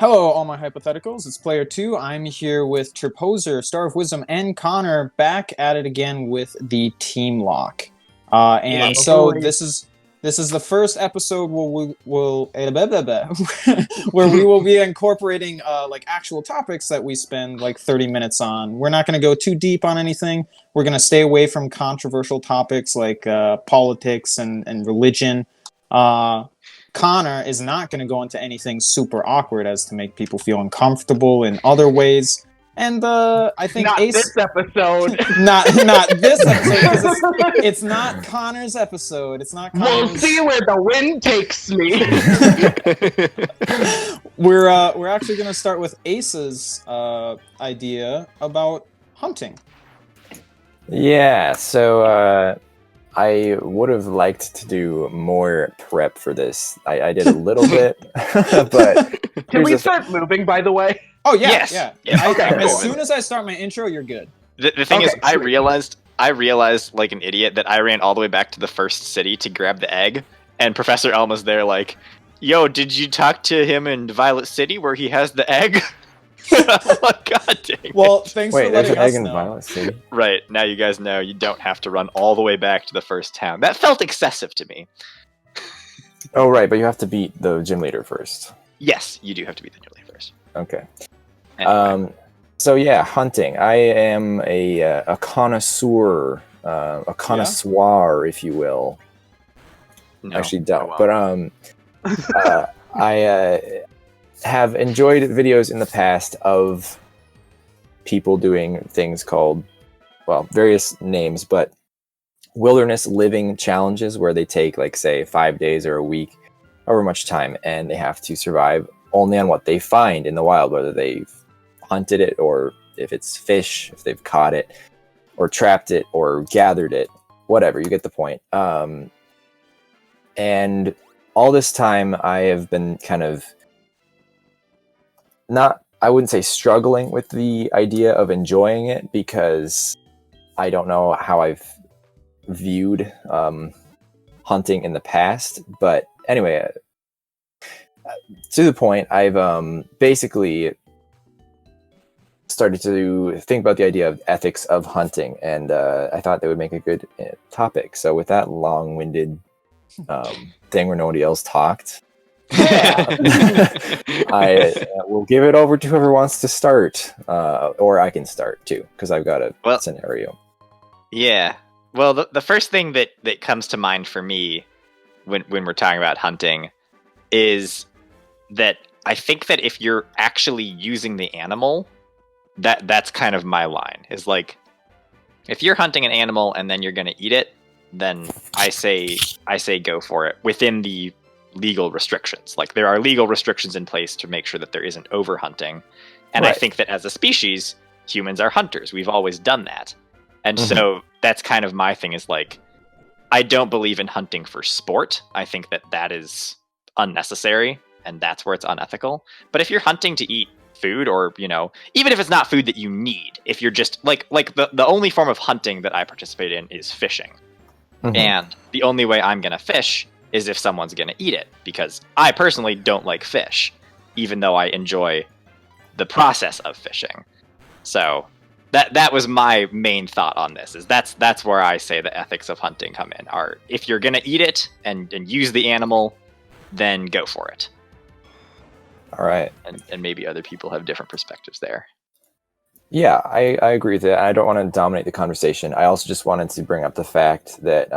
Hello, all my hypotheticals. It's Player2. I'm here with Terposer, Star of Wisdom, and Connor back at it again with the Teamlocke. And so this is the first episode where we will where we will be incorporating like actual topics that we spend like 30 minutes on. We're not going to go too deep on anything. We're going to stay away from controversial topics like politics and religion. Connor is not going to go into anything super awkward as to make people feel uncomfortable in other ways. And I think not this episode. not this episode, because it's not Connor's episode. It's not Connor's. We'll see where the wind takes me. We're actually going to start with Ace's idea about hunting. Yeah, so I would have liked to do more prep for this. I did a little bit, but Can we start moving, by the way? Oh yeah, Yes. yeah. Okay, As cool. soon as I start my intro, you're good. The thing Okay, is, I sweet. realized like an idiot that I ran all the way back to the first city to grab the egg, and Professor Elma's there like, "Yo, did you talk to him in Violet City where he has the egg?" Like, God dang it. Well, thanks wait, for there's letting an us egg in know. Violet City. Right, now you guys know you don't have to run all the way back to the first town. That felt excessive to me. Oh, right, but you have to beat the gym leader first. Yes, you do have to be the new leader first. Okay. Anyway. So yeah, hunting. I am a connoisseur, a connoisseur, if you will. No, Actually, don't. I won't. But I have enjoyed videos in the past of people doing things called, well, various names, but wilderness living challenges where they take, like, say, 5 days or a week, however much time, and they have to survive only on what they find in the wild, whether they've hunted it or if it's fish, if they've caught it or trapped it or gathered it, whatever, you get the point. And all this time I have been kind of not, I wouldn't say struggling with the idea of enjoying it, because I don't know how I've viewed hunting in the past. But anyway, to the point, I've basically started to think about the idea of ethics of hunting, and I thought that would make a good topic. So with that long-winded thing where nobody else talked, I will give it over to whoever wants to start, or I can start too, because I've got a scenario. Yeah. Well, the first thing that comes to mind for me when we're talking about hunting is that I think that if you're actually using the animal, that's kind of my line. Is like, if you're hunting an animal and then you're going to eat it, then I say go for it within the legal restrictions. Like, there are legal restrictions in place to make sure that there isn't overhunting. And Right. I think that as a species, humans are hunters. We've always done that. And so that's kind of my thing, is like, I don't believe in hunting for sport. I think that is unnecessary, and that's where it's unethical. But if you're hunting to eat food, or, you know, even if it's not food that you need, if you're just like the only form of hunting that I participate in is fishing. And the only way I'm going to fish is if someone's going to eat it, because I personally don't like fish, even though I enjoy the process of fishing. So that was my main thought on this, is that's where I say the ethics of hunting come in, are if you're going to eat it and use the animal, then go for it. All right. And maybe other people have different perspectives there. Yeah, I agree with that. I don't want to dominate the conversation. I also just wanted to bring up the fact that,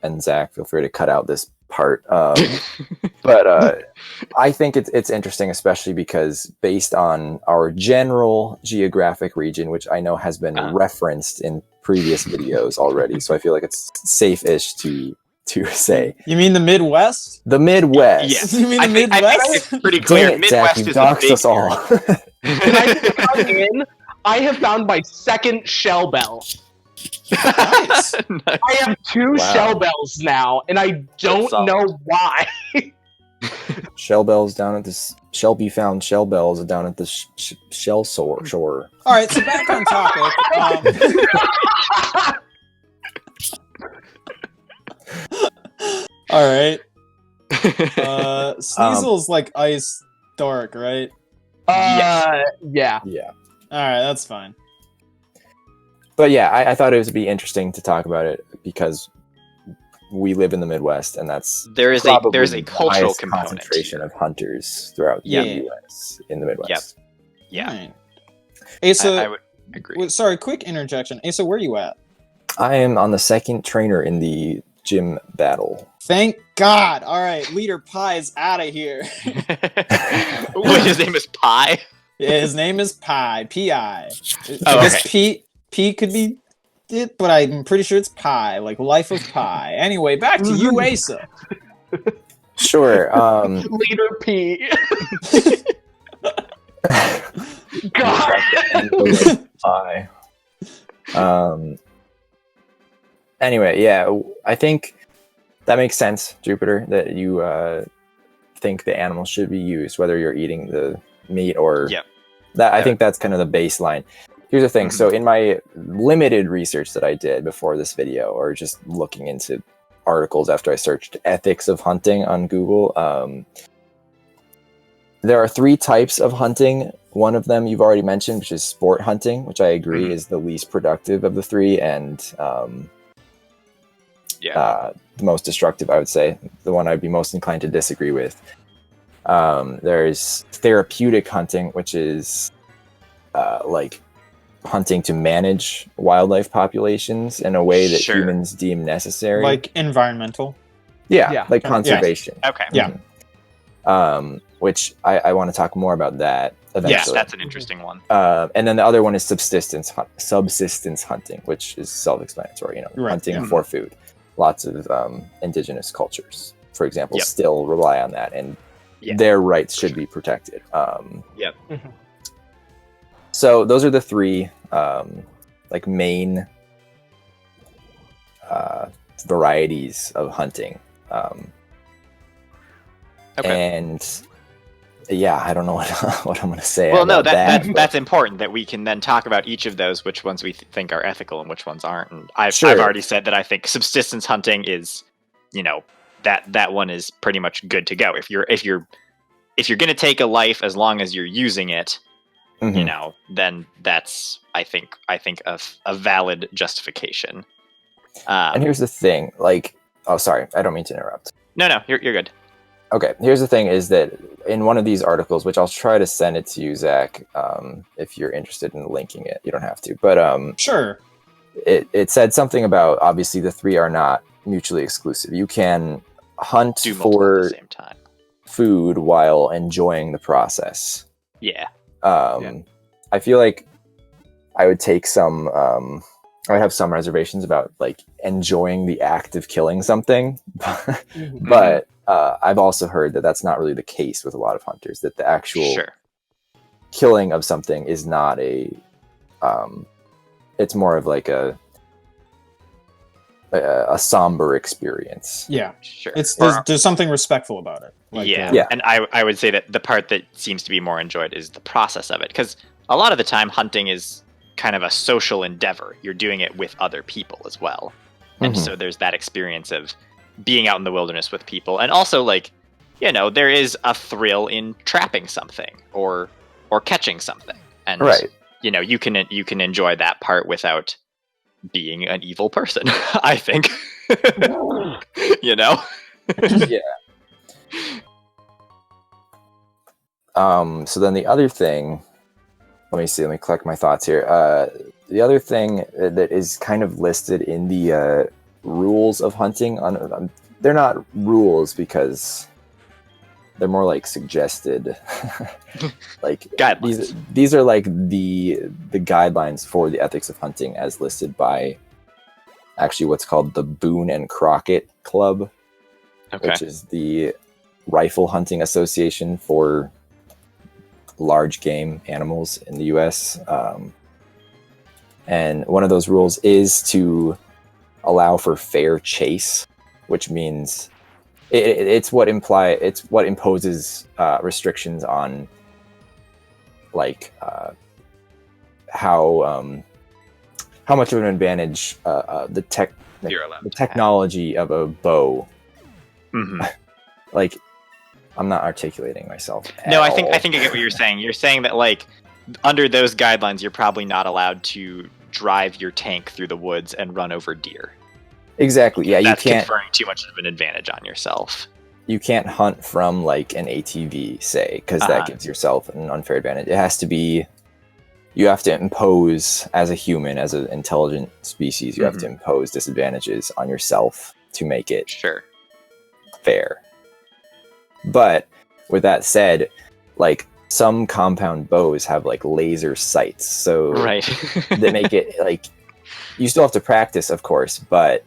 and Zach, feel free to cut out this part. But I think it's interesting, especially because based on our general geographic region, which I know has been referenced in previous videos already, so I feel like it's safe-ish to say. You mean the Midwest? The Midwest. Yes. You mean the I think Midwest? it's pretty clear. Dang it, Zach, Midwest you is a doxed big us all. Can I just come in? I have found my second shell bell. Nice. I have two Wow. shell bells now, and I don't solid. know why. Shell bells down at this. Shelby found shell bells down at the shell shore. All right, so back on topic. All right. Sneasel's like ice dork, right? Yeah. Yeah. All right, that's fine. But yeah, I thought it would be interesting to talk about it because we live in the Midwest, and that's There's probably a the cultural highest component concentration here. of hunters throughout Yeah. the U.S. in the Midwest. Yeah, Right. Asa, I would agree. sorry, quick interjection. Asa, where are you at? I am on the second trainer in the gym battle. Thank God. All right, Leader Pie is out of here. Wait, his name is Pi? Yeah, his name is Pie. P-I. Oh, I guess okay. P could be it, but I'm pretty sure it's Pie, like Life of Pi. Anyway, back to you, Asa. Sure. Leader P. God. Hi. Anyway, yeah, I think that makes sense, Jupiter, that you think the animal should be used, whether you're eating the meat or Yep. that. I think that's kind of the baseline. Here's the thing. Mhm. So in my limited research that I did before this video, or just looking into articles after I searched ethics of hunting on Google, there are 3 types of hunting. One of them you've already mentioned, which is sport hunting, which I agree is the least productive of the 3, and the most destructive, I would say. The one I'd be most inclined to disagree with. There's therapeutic hunting, which is like hunting to manage wildlife populations in a way that Sure. humans deem necessary. Like environmental. Yeah. Like conservation. Okay. Yeah. Which I want to talk more about that eventually. Yes, that's an interesting one. And then the other one is subsistence hunting, which is self-explanatory. Right, Hunting yeah. for food. Lots of indigenous cultures, for example, Yep. still rely on that, and Yeah, their rights for should sure. be protected. Yep. So those are the 3 like main varieties of hunting. Okay. And yeah, I don't know what I'm going to say. Well, no, about that. that's important that we can then talk about each of those, which ones we think are ethical and which ones aren't. And I've Sure. already said that I think subsistence hunting is, that one is pretty much good to go. If you're going to take a life as long as you're using it, Mhm. then that's I think a valid justification. And here's the thing, oh, sorry, I don't mean to interrupt. No, you're good. Okay, here's the thing is that in one of these articles, which I'll try to send it to you, Zach, if you're interested in linking it, you don't have to, but Sure. it said something about, obviously the 3 are not mutually exclusive. You can hunt Do multiple at for the same time. food while enjoying the process. Yeah. I feel like I would take some I have some reservations about like enjoying the act of killing something, but I've also heard that that's not really the case with a lot of hunters, that the actual Sure. killing of something is not it's more of like a somber experience. Yeah. Sure. There's something respectful about it. Yeah. And I would say that the part that seems to be more enjoyed is the process of it, because a lot of the time hunting is kind of a social endeavor. You're doing it with other people as well, and so there's that experience of being out in the wilderness with people, and also there is a thrill in trapping something or catching something, and Right. You can enjoy that part without being an evil person. I think. Yeah. So then the other thing, let me collect my thoughts here. The other thing that is kind of listed in the rules of hunting, they're not rules because they're more like suggested, like Guidelines. These are like the guidelines for the ethics of hunting as listed by actually what's called the Boone and Crockett Club, Okay. which is the Rifle Hunting Association for large game animals in the U.S. And one of those rules is to allow for fair chase, which means it's what imposes restrictions on how much of an advantage You're allowed the to have. technology of a bow. Mhm. Like I'm not articulating myself. No, I think I get what you're saying. You're saying that like under those guidelines, you're probably not allowed to drive your tank through the woods and run over deer. Exactly. Yeah, That's you can't conferring too much of an advantage on yourself. You can't hunt from like an ATV, say, because that gives yourself an unfair advantage. It has to be. You have to impose, as a human, as an intelligent species, you have to impose disadvantages on yourself to make it fair. But with that said, like some compound bows have like laser sights, so that make it like you still have to practice, of course, but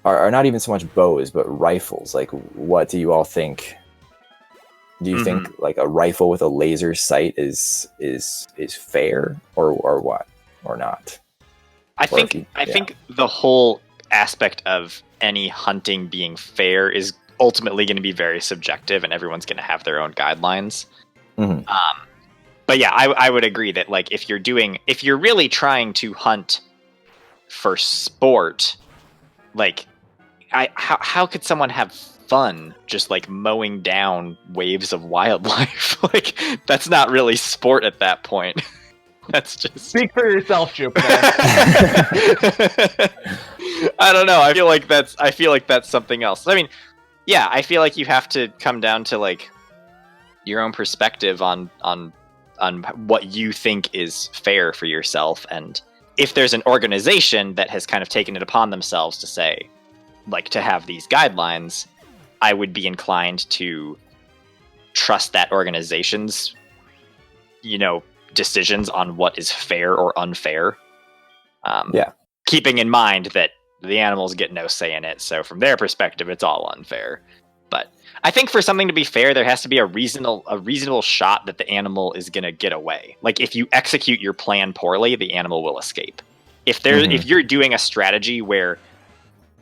are not even so much bows, but rifles. Like, what do you all think? Do you think like a rifle with a laser sight is fair, or what, or not? I think the whole aspect of any hunting being fair is ultimately going to be very subjective, and everyone's going to have their own guidelines. But yeah, I would agree that like if you're really trying to hunt for sport, like how could someone have fun just like mowing down waves of wildlife? Like that's not really sport at that point. That's just speak for yourself, Jupiter. I don't know. I feel like that's something else. I mean, yeah, I feel like you have to come down to like your own perspective on what you think is fair for yourself, and if there's an organization that has kind of taken it upon themselves to say, like, to have these guidelines, I would be inclined to trust that organization's, decisions on what is fair or unfair. Keeping in mind that the animals get no say in it, so from their perspective, it's all unfair. But I think for something to be fair, there has to be a reasonable shot that the animal is going to get away. Like, if you execute your plan poorly, the animal will escape. If you're doing a strategy where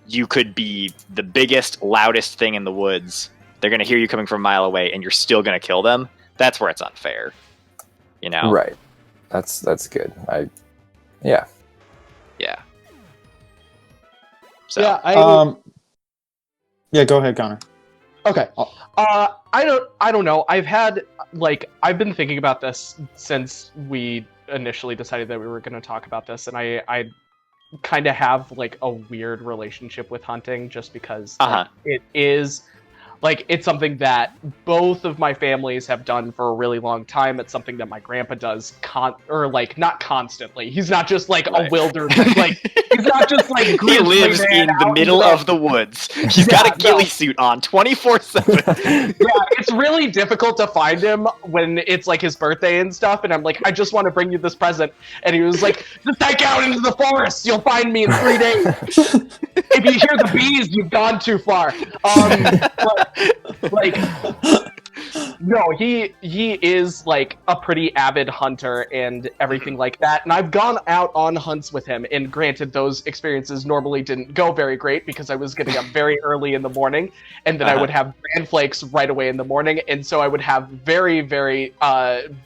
you could be the biggest, loudest thing in the woods, they're going to hear you coming from a mile away, and you're still going to kill them, that's where it's unfair. Right. That's good. Yeah. So, yeah, go ahead, Connor. Okay. I don't know. I've been thinking about this since we initially decided that we were going to talk about this, and I kind of have like a weird relationship with hunting just because it is like it's something that both of my families have done for a really long time. It's something that my grandpa does not constantly. He's not just like a wilderness like he's not just like he lives in the middle of the woods. He's got a ghillie suit on 24/7. Yeah, it's really difficult to find him when it's like his birthday and stuff, and I'm like, I just want to bring you this present, and he was like, just hike out into the forest, you'll find me in 3 days. If you hear the bees, you've gone too far. No, he is like a pretty avid hunter and everything like that, and I've gone out on hunts with him, and granted those experiences normally didn't go very great because I was getting up very early in the morning, and then I would have bran flakes right away in the morning, and so I would have very, very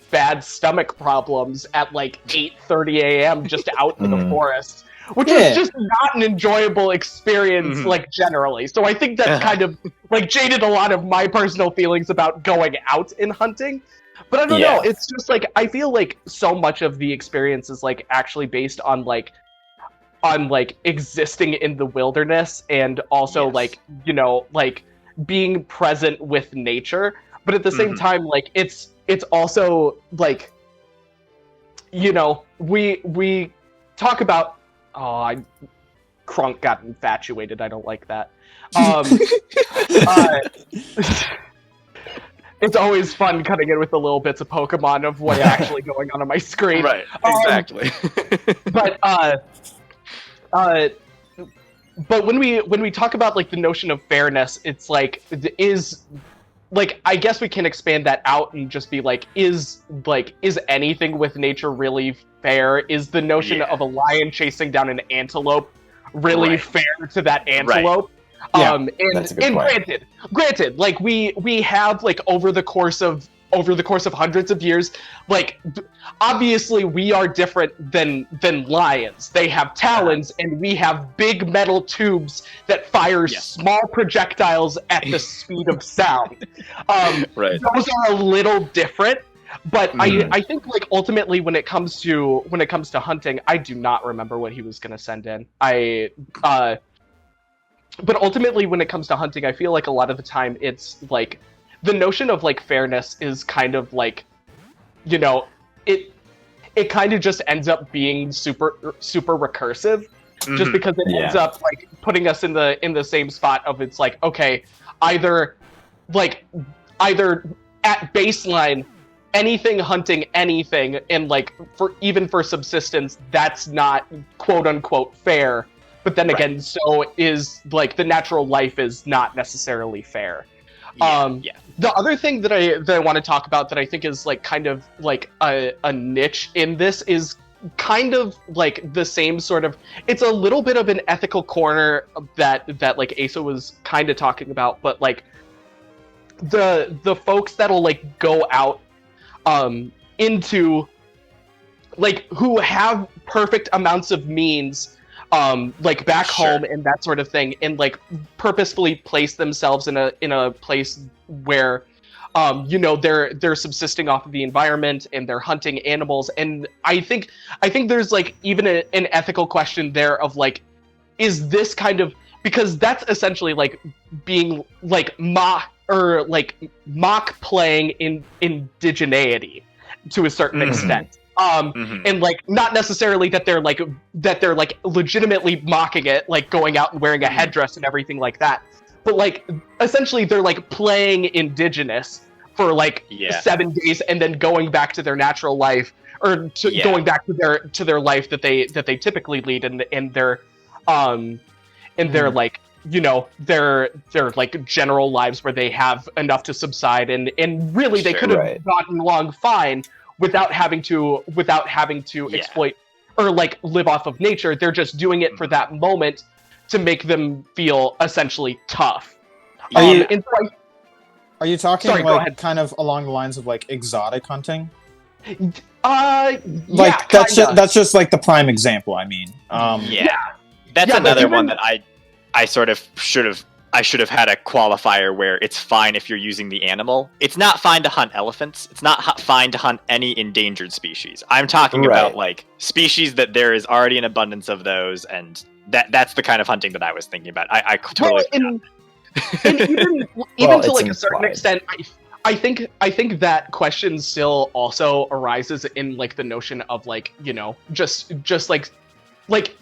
bad stomach problems at like 8:30 a.m. just out in the forest. Which was just not an enjoyable experience, like, generally. So I think that's kind of, like, jaded a lot of my personal feelings about going out and hunting. But I don't know, it's just, like, I feel like so much of the experience is, like, actually based on, existing in the wilderness and also, like, being present with nature. But at the same time, like, it's also, like, we talk about Crunk got infatuated. I don't like that. It's always fun cutting in with the little bits of Pokemon of what's actually going on my screen. Right, exactly. But when we talk about like the notion of fairness, it's like I guess we can expand that out and just be like, is anything with nature really fair? Is the notion of a lion chasing down an antelope really fair to that antelope? Right. And granted, like we have like over the course of over the course of hundreds of years, like, obviously we are different than lions. They have talons, and we have big metal tubes that fire small projectiles at the speed of sound. Right. Those are a little different. But I think, like, ultimately when it comes to hunting, I do not remember what he was going to send in. But ultimately when it comes to hunting, I feel like a lot of the time it's like the notion of like fairness is kind of like, you know, it kind of just ends up being super recursive, just because it ends up like putting us in the same spot of, it's like, okay, either at baseline, anything hunting anything, and like even for subsistence, that's not quote unquote fair. But then again, so is like the natural life is not necessarily fair. The other thing that I want to talk about that I think is like kind of like a niche in this is kind of like the same sort of, it's a little bit of an ethical corner that like Asa was kind of talking about, but like the folks that'll like go out into like who have perfect amounts of means like back home and that sort of thing, and like purposefully place themselves in a place where you know, they're subsisting off of the environment and they're hunting animals. And I think there's like even an ethical question there of like, is this kind of, because that's essentially like being like mock playing in indigeneity to a certain extent. And like not necessarily that they're like legitimately mocking it, like going out and wearing a headdress and everything like that, but like essentially they're like playing indigenous for like 7 days and then going back to their natural life, or going back to their life that they typically lead in their like, you know, their like general lives where they have enough to subside, and really they could have gotten along fine without having to exploit or like live off of nature. They're just doing it for that moment to make them feel essentially tough. Are you talking like kind of along the lines of like exotic hunting? Like that's just like the prime example. I mean, that's another one that I sort of should have had a qualifier where it's fine if you're using the animal. It's not fine to hunt elephants. It's not fine to hunt any endangered species. I'm talking about like species that there is already an abundance of those, and that's the kind of hunting that I was thinking about. I totally and even to like a certain extent, I think that question still also arises in like the notion of like, you know, just like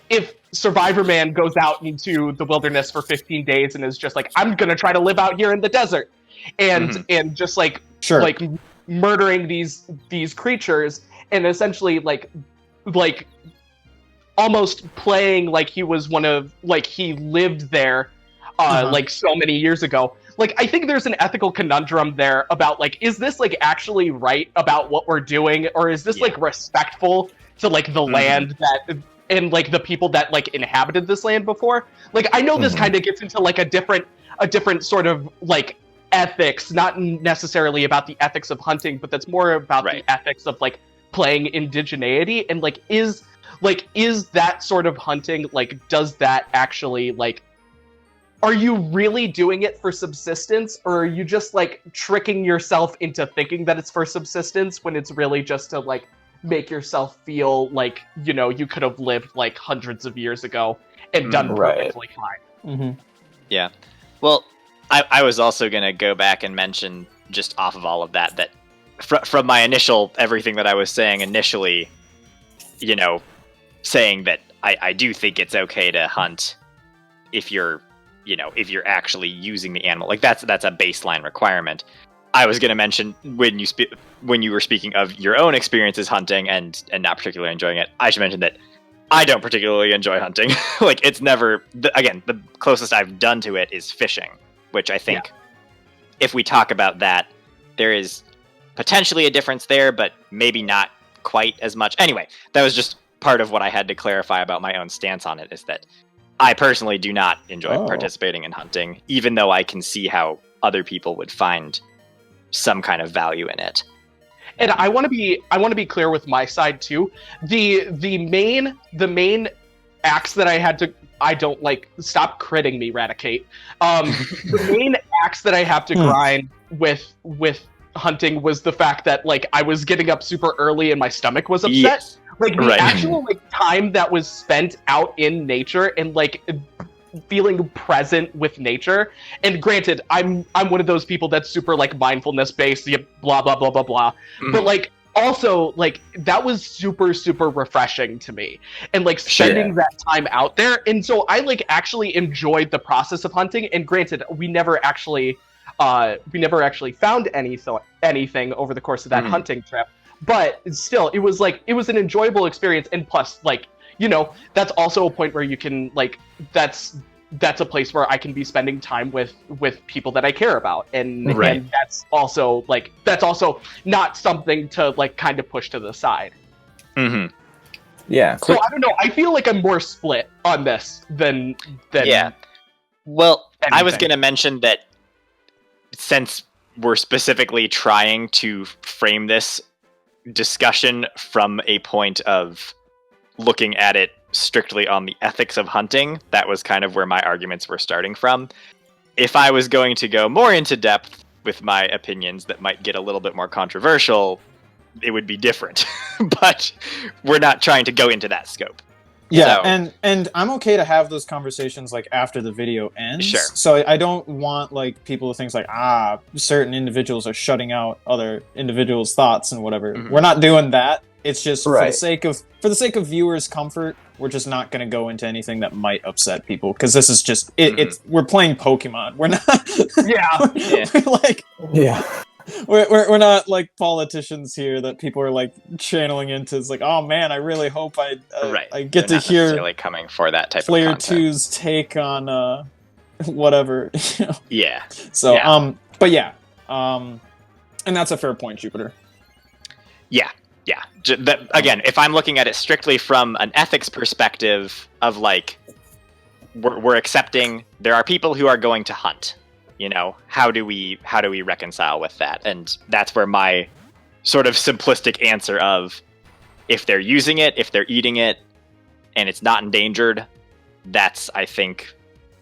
if Survivor Man goes out into the wilderness for 15 days and is just like, I'm gonna try to live out here in the desert, and just like like murdering these creatures, and essentially like almost playing like he was one of, like he lived there like so many years ago. Like, I think there's an ethical conundrum there about like, is this like actually right about what we're doing, or is this like respectful to like the land that and like the people that like inhabited this land before? Like, I know this kind of gets into like a different sort of like ethics, not necessarily about the ethics of hunting, but that's more about the ethics of like playing indigeneity, and like is that sort of hunting, like does that actually like, are you really doing it for subsistence, or are you just like tricking yourself into thinking that it's for subsistence when it's really just to like make yourself feel like, you know, you could have lived like hundreds of years ago and done perfectly fine. Yeah. Well, I was also going to go back and mention, just off of all of that from my initial, everything that I was saying initially, you know, saying that I do think it's okay to hunt if you're, you know, if you're actually using the animal. Like that's a baseline requirement. I was going to mention when you were speaking of your own experiences hunting and not particularly enjoying it, I should mention that I don't particularly enjoy hunting. Like, it's never, again, the closest I've done to it is fishing, which I think if we talk about that, there is potentially a difference there, but maybe not quite as much. Anyway, that was just part of what I had to clarify about my own stance on it, is that I personally do not enjoy participating in hunting, even though I can see how other people would find some kind of value in it. And I want to be clear with my side too. The main axe that I don't like, stop critting me, Raticate. The main axe that I have to grind with hunting was the fact that like I was getting up super early and my stomach was upset. Yes. Like the actual like time that was spent out in nature and like feeling present with nature. And granted, I'm one of those people that's super like mindfulness based, blah blah blah blah blah. But like also like that was super super refreshing to me, and like spending that time out there. And so I like actually enjoyed the process of hunting. And granted, we never actually found anything over the course of that hunting trip. But still, it was an enjoyable experience. And plus, like, you know, that's also a point where you can like that's a place where I can be spending time with people that I care about, and that's also not something to like kind of push to the side. Yeah. So I don't know. I feel like I'm more split on this than yeah. Well, anything. I was going to mention that since we're specifically trying to frame this discussion from a point of looking at it strictly on the ethics of hunting, that was kind of where my arguments were starting from. If I was going to go more into depth with my opinions that might get a little bit more controversial, it would be different. But we're not trying to go into that scope. Yeah, So, and I'm okay to have those conversations like after the video ends. Sure. So I don't want like people to think like, certain individuals are shutting out other individuals' thoughts and whatever. We're not doing that. It's just for the sake of viewers' comfort, we're just not going to go into anything that might upset people, because this is just it's we're playing Pokemon. We're not we're not like politicians here that people are like channeling into. It's like, oh man, I really hope I get to hear necessarily coming for that type of content. PlayerTwo's take on whatever. You know? Yeah. So but yeah, and that's a fair point, Jupiter. Yeah. Again, if I'm looking at it strictly from an ethics perspective of like, we're accepting there are people who are going to hunt. You know, how do we reconcile with that? And that's where my sort of simplistic answer of, if they're using it, if they're eating it, and it's not endangered, that's, I think,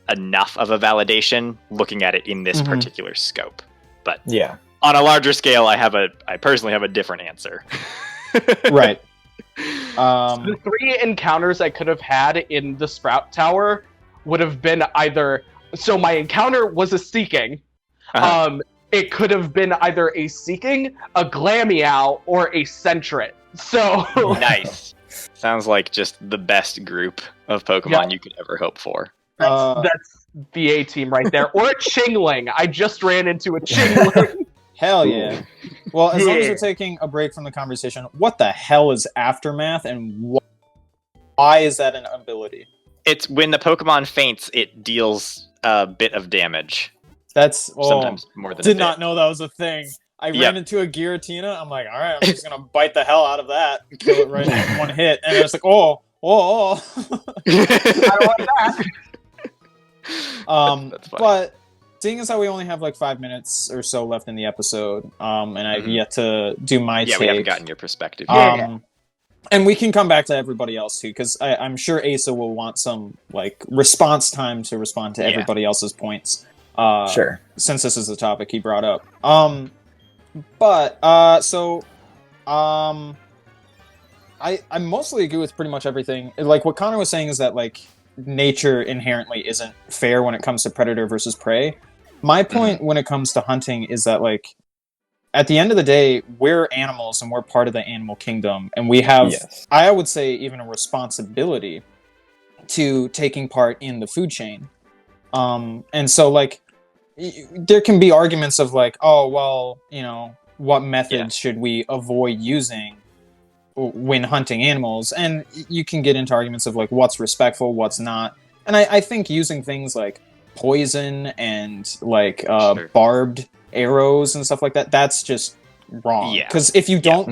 enough of a validation looking at it in this particular scope. But yeah, on a larger scale, I personally have a different answer. Right. The 3 encounters I could have had in the Sprout Tower would have been either... So my encounter was a Seeking. It could have been either a Seeking, a Glameow, or a Sentret. So... Nice. Sounds like just the best group of Pokemon you could ever hope for. That's the A-team right there. Or a Chingling. I just ran into a Chingling. Hell yeah. Well, as long as you're taking a break from the conversation, what the hell is Aftermath, and why is that an ability? It's when the Pokemon faints, it deals a bit of damage. That's sometimes more than did not know that was a thing. I ran into a Giratina. I'm like, all right, I'm just gonna bite the hell out of that and kill it right in one hit. And it's like, oh. I don't want that. That's funny. But seeing as how we only have like 5 minutes or so left in the episode, and I've yet to do my take. We haven't gotten your perspective. And we can come back to everybody else too, because I'm sure Asa will want some like response time to respond to everybody else's points. Sure. Since this is the topic he brought up. I mostly agree with pretty much everything. Like what Connor was saying is that like nature inherently isn't fair when it comes to predator versus prey. My point when it comes to hunting is that like at the end of the day, we're animals and we're part of the animal kingdom, and we have, I would say, even a responsibility to taking part in the food chain. And so like there can be arguments of like, oh well, you know, what methods should we avoid using when hunting animals? And you can get into arguments of like what's respectful, what's not. And I think using things like poison and like barbed arrows and stuff like that, that's just wrong. Because if you don't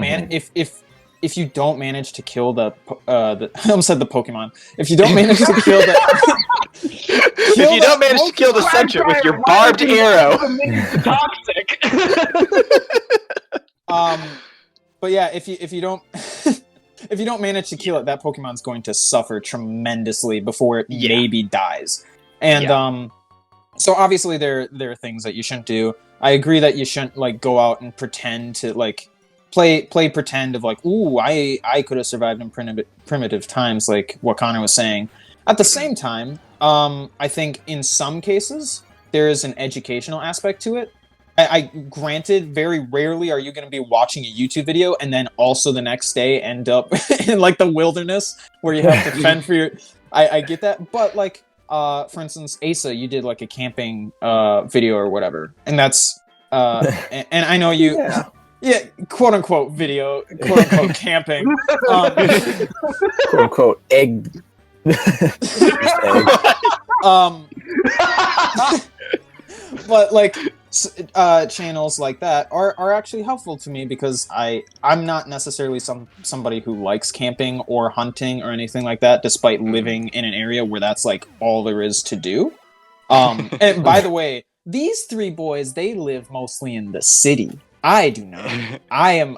if you don't manage to kill the I almost said the Pokemon. If you don't manage to kill if you don't manage to kill the sentient with your barbed arrow, toxic. But yeah, if you don't if you don't manage to kill it, that Pokemon's going to suffer tremendously before it maybe dies. And so obviously there are things that you shouldn't do. I agree that you shouldn't like go out and pretend to like play pretend of like, ooh, I could have survived in primitive times, like what Connor was saying. At the same time, I think in some cases there is an educational aspect to it. I granted, very rarely are you going to be watching a YouTube video and then also the next day end up in like the wilderness where you have to fend for your. I get that, but like for instance, Asa, you did like a camping video or whatever, and that's and I know you. Yeah, quote unquote video, quote unquote camping, quote unquote egg. But like channels like that are actually helpful to me because I'm not necessarily somebody who likes camping or hunting or anything like that, despite living in an area where that's like all there is to do. And by the way, these three boys, they live mostly in the city. I do not. I am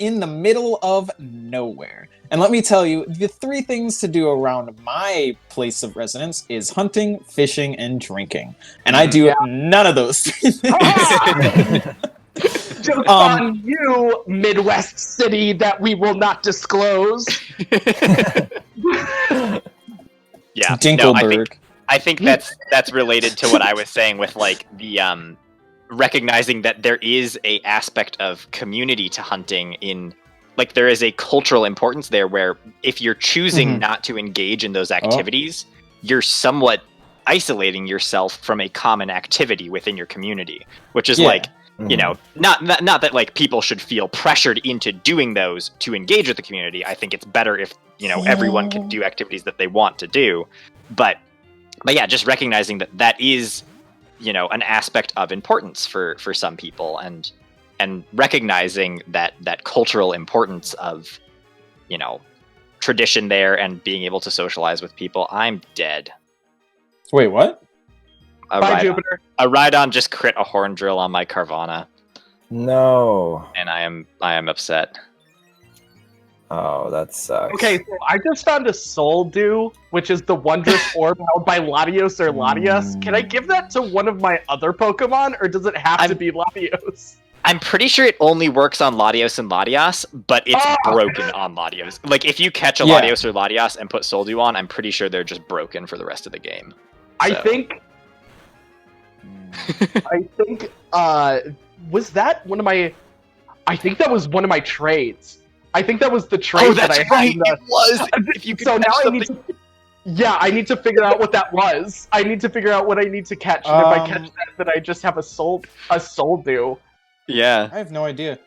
in the middle of nowhere. And let me tell you, the three things to do around my place of residence is hunting, fishing, and drinking. And I do none of those three things. Joke's on you, Midwest city that we will not disclose. Yeah, Dinkelberg. No, I think that's related to what I was saying with like the recognizing that there is a aspect of community to hunting in like there is a cultural importance there where if you're choosing not to engage in those activities, you're somewhat isolating yourself from a common activity within your community, which is like, you know, not that like people should feel pressured into doing those to engage with the community. I think it's better if, you know, everyone can do activities that they want to do. But yeah, just recognizing that is, you know, an aspect of importance for some people and recognizing that cultural importance of, you know, tradition there and being able to socialize with people. I'm dead. Wait, what? Bye, Jupiter. A Rhydon just crit a horn drill on my Carvana. No. And I am upset. Oh, that sucks. Okay, so I just found a Soul Dew, which is the wondrous orb held by Latios or Latias. Can I give that to one of my other Pokemon, or does it have to be Latios? I'm pretty sure it only works on Latios and Latias, but it's broken on Latios. Like, if you catch a Latios or Latias and put Soul Dew on, I'm pretty sure they're just broken for the rest of the game. I think, was that one of my... I think that was one of my trades. I think that was the trade that I had. Right, it was! If you could so now something... I need to figure out what that was. I need to figure out what I need to catch, and if I catch that, then I just have a Soul Dew. Yeah. I have no idea.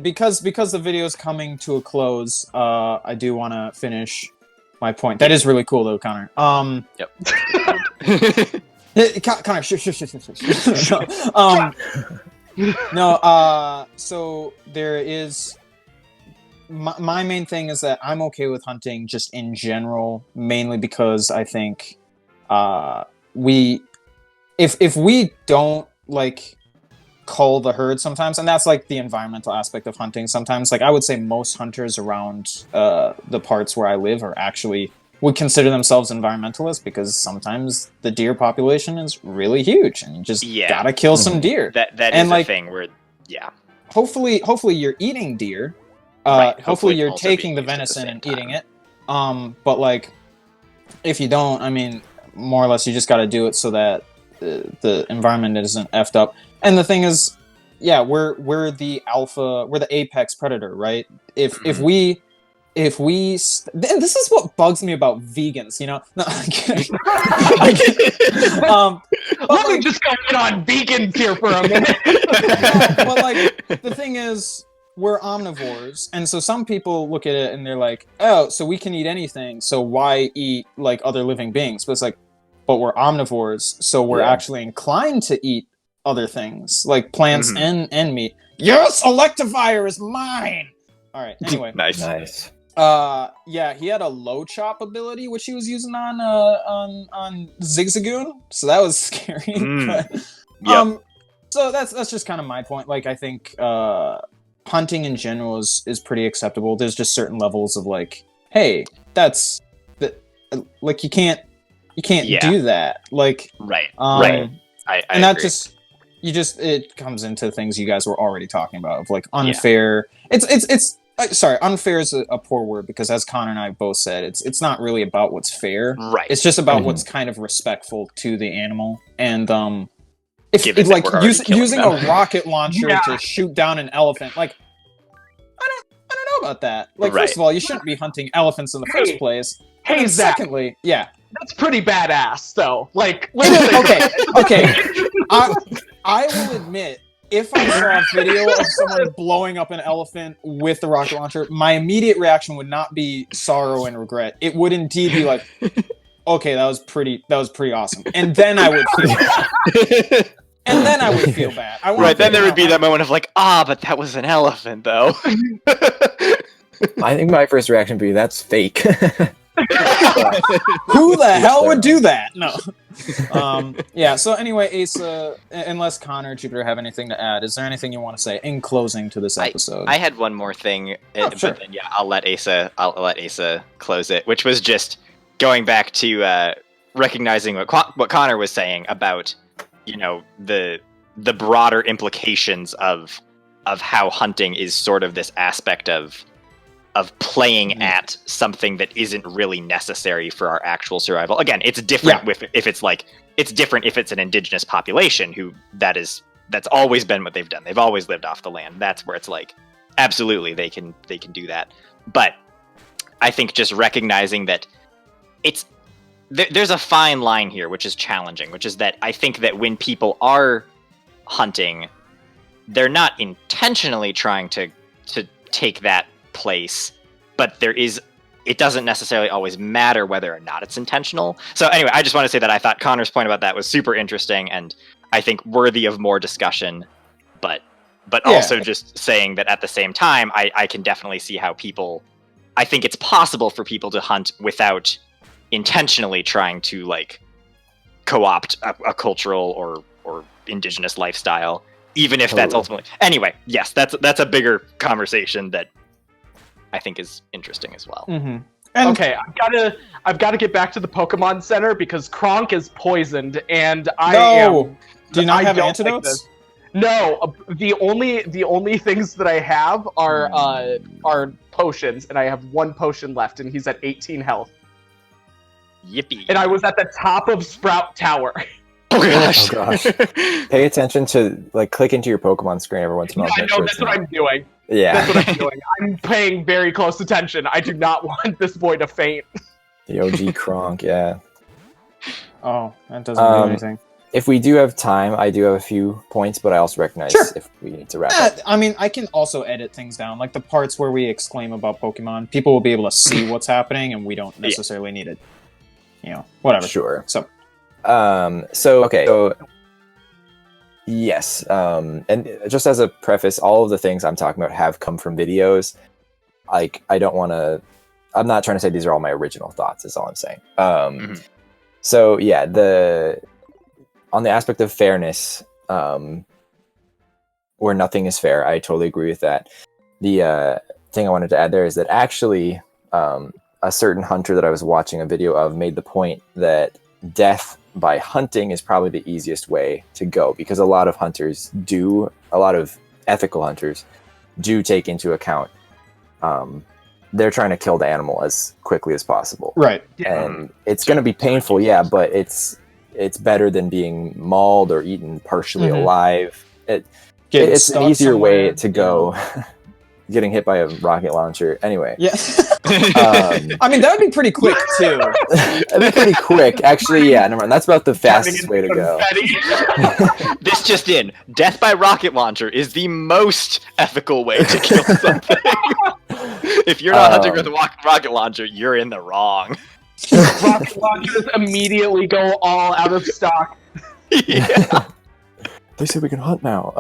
Because the video is coming to a close, I do want to finish my point. That is really cool, though, Connor. Yep. Connor, shush. So there is... My main thing is that I'm okay with hunting just in general, mainly because I think if we don't, like, cull the herd sometimes, and that's, like, the environmental aspect of hunting sometimes. Like, I would say most hunters around the parts where I live would consider themselves environmentalists because sometimes the deer population is really huge and you just gotta kill some deer. That is a thing where, hopefully you're eating deer. Hopefully you're taking the venison and eating it. But like, if you don't, I mean, more or less you just gotta do it so that the environment isn't effed up. And the thing is, we're the alpha, we're the apex predator, right? If we this is what bugs me about vegans, you know? No, I'm kidding. Let me just go in on vegans here for a minute. But like, the thing is, we're omnivores, and so some people look at it and they're like, oh, so we can eat anything, so why eat like other living beings? But it's like, but we're omnivores, so we're actually inclined to eat other things, like plants and meat. Your Electivire is mine! Alright, anyway. Nice. Yeah, he had a low chop ability, which he was using on Zigzagoon, so that was scary. But, so that's just kind of my point. Like, I think hunting in general is pretty acceptable. There's just certain levels of like, hey, that's like you can't do that. Like, right. I and that agree. it comes into things you guys were already talking about of like unfair. It's sorry, unfair is a poor word because as Connor and I both said, it's not really about what's fair. Right. It's just about what's kind of respectful to the animal. And if Given like that we're already killing using them. a rocket launcher to shoot down an elephant, like I don't know about that. Like first of all, you shouldn't be hunting elephants in the first place. Hey, And then Zach. secondly, yeah. That's pretty badass, though. Like, Okay. I will admit, if I saw a video of someone blowing up an elephant with the rocket launcher, my immediate reaction would not be sorrow and regret. It would indeed be like, okay, that was pretty awesome. And then I would feel bad. Right, then there would be that moment of like, but that was an elephant, though. I think my first reaction would be, that's fake. Who the hell would do that? No. Yeah, so anyway, Asa, unless Connor or Jupiter have anything to add, is there anything you want to say in closing to this episode? I had one more thing, sure. but then I'll let Asa close it, which was just going back to recognizing what Connor was saying about, the broader implications of how hunting is sort of this aspect of playing at something that isn't really necessary for our actual survival. Again, it's different if it's an indigenous population that's always been what they've done. They've always lived off the land. That's where it's like, absolutely, they can do that. But I think just recognizing that there's a fine line here, which is challenging, which is that I think that when people are hunting, they're not intentionally trying to take that place, but it doesn't necessarily always matter whether or not it's intentional. So anyway, I just want to say that I thought Connor's point about that was super interesting and I think worthy of more discussion, but also just saying that at the same time, I can definitely see how I think it's possible for people to hunt without intentionally trying to like co-opt a cultural or indigenous lifestyle, even if that's ultimately... Anyway, yes, that's a bigger conversation that I think is interesting as well. Okay, I've got to get back to the Pokemon Center because Kronk is poisoned, and Do you not have antidotes? No, the only things that I have are potions, and I have one potion left, and he's at 18 health. Yippee! And I was at the top of Sprout Tower. Oh gosh! Oh gosh! Pay attention to click into your Pokemon screen every once in a while. I know that's what I'm doing. Yeah, that's what I'm doing. I'm paying very close attention. I do not want this boy to faint. The OG Kronk, yeah. Oh, that doesn't do anything. If we do have time, I do have a few points, but I also recognize if we need to wrap up. I mean, I can also edit things down, like the parts where we exclaim about Pokemon. People will be able to see what's happening, and we don't necessarily need it. Whatever. Sure. So yes, and just as a preface, all of the things I'm talking about have come from videos. Like, I'm not trying to say these are all my original thoughts, is all I'm saying. So yeah, on the aspect of fairness, where nothing is fair, I totally agree with that. The thing I wanted to add there is that actually, a certain hunter that I was watching a video of made the point that death by hunting is probably the easiest way to go, because a lot of ethical hunters do take into account they're trying to kill the animal as quickly as possible. Right. And it's going to be painful, but it's better than being mauled or eaten partially alive. It's an easier way to go. Getting hit by a rocket launcher. Anyway. Yeah. I mean, that would be pretty quick, too. That'd be pretty quick. Actually, yeah, never mind. That's about the fastest way to go. This just in. Death by rocket launcher is the most ethical way to kill something. If you're not hunting with a rocket launcher, you're in the wrong. Rocket launchers immediately go all out of stock. Yeah. They say we can hunt now.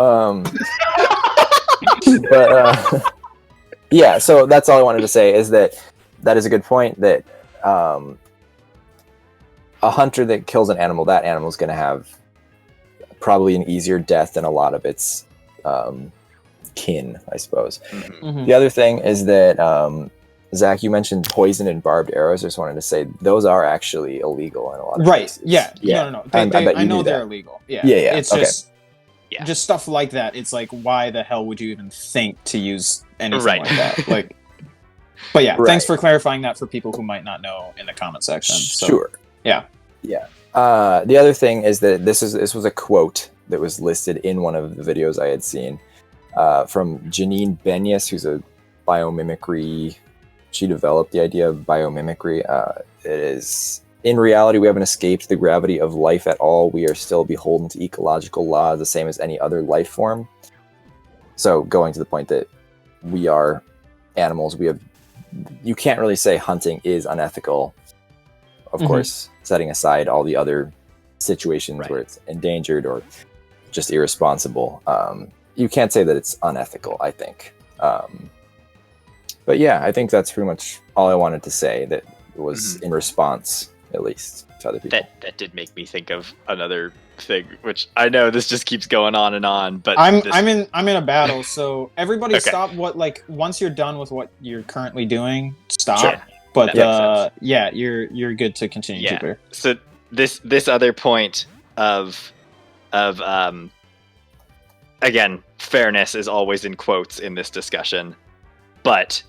But Yeah, so that's all I wanted to say is that is a good point, that a hunter that kills an animal, that animal is going to have probably an easier death than a lot of its kin, I suppose. Mhm. The other thing is that, Zach, you mentioned poison and barbed arrows. I just wanted to say those are actually illegal in a lot of cases. Yeah. No. I know they're that. illegal. Yeah. Yeah. It's okay. just stuff like that. It's like, why the hell would you even think to use anything Right. like that? Like, but yeah, Right. thanks for clarifying that for people who might not know in the comment section. So, Sure. Yeah. The other thing is that this was a quote that was listed in one of the videos I had seen from Janine Benyus, who's a biomimicry. She developed the idea of biomimicry. It is, in reality, we haven't escaped the gravity of life at all. We are still beholden to ecological laws, the same as any other life form. So, going to the point that we are animals, you can't really say hunting is unethical. Of course, setting aside all the other situations where it's endangered or just irresponsible. You can't say that it's unethical, I think. But yeah, I think that's pretty much all I wanted to say that was in response, at least, to other people. That did make me think of another thing, which I know this just keeps going on and on, but I'm in a battle, so everybody Okay. stop once you're done with what you're currently doing, stop. Sure. But That makes yeah, you're good to continue, Yeah. Jupiter. So this other point of again, fairness is always in quotes in this discussion, but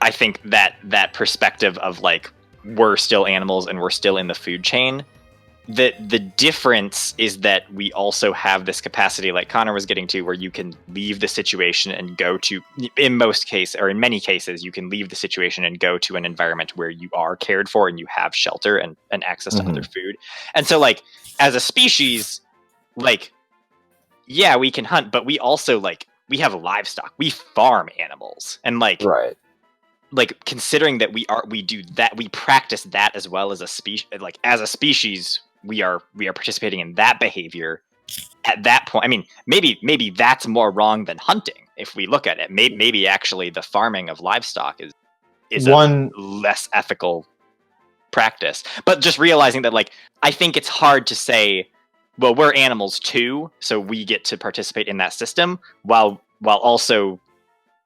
I think that perspective of like we're still animals and we're still in the food chain, the difference is that we also have this capacity, like Connor was getting to, where you can leave the situation and go to, in most cases, or in many cases, you can leave the situation and go to an environment where you are cared for and you have shelter and access to other food. And so, like, as a species, like, yeah, we can hunt, but we also, like, we have livestock. We farm animals. And, like, like considering that we do that, we practice that as well as a species, like, as a species, we are participating in that behavior. At that point, I mean, maybe that's more wrong than hunting if we look at it. Maybe actually the farming of livestock is a less ethical practice. But just realizing that, like, I think it's hard to say, well, we're animals too, so we get to participate in that system while also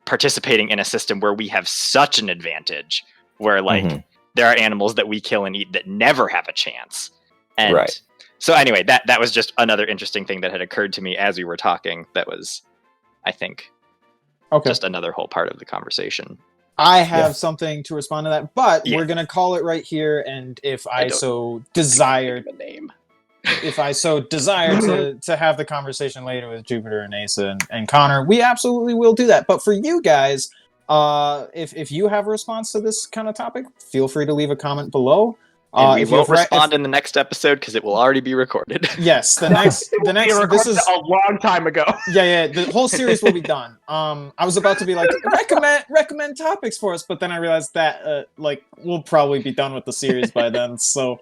participating in a system where we have such an advantage, where like there are animals that we kill and eat that never have a chance. And so anyway, that was just another interesting thing that had occurred to me as we were talking. That was, I think, just another whole part of the conversation. I have something to respond to that, but we're gonna call it right here. And if I so desire, if I so desire to have the conversation later with Jupiter and Asa and Connor, we absolutely will do that. But for you guys, if you have a response to this kind of topic, feel free to leave a comment below. And we won't respond in the next episode because it will already be recorded. Yes, the next this is a long time ago. Yeah, the whole series will be done. I was about to be like, recommend topics for us, but then I realized that like we'll probably be done with the series by then. So,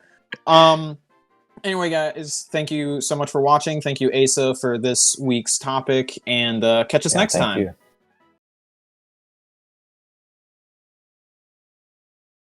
anyway, guys, thank you so much for watching. Thank you, Asa, for this week's topic, and catch us next time. You.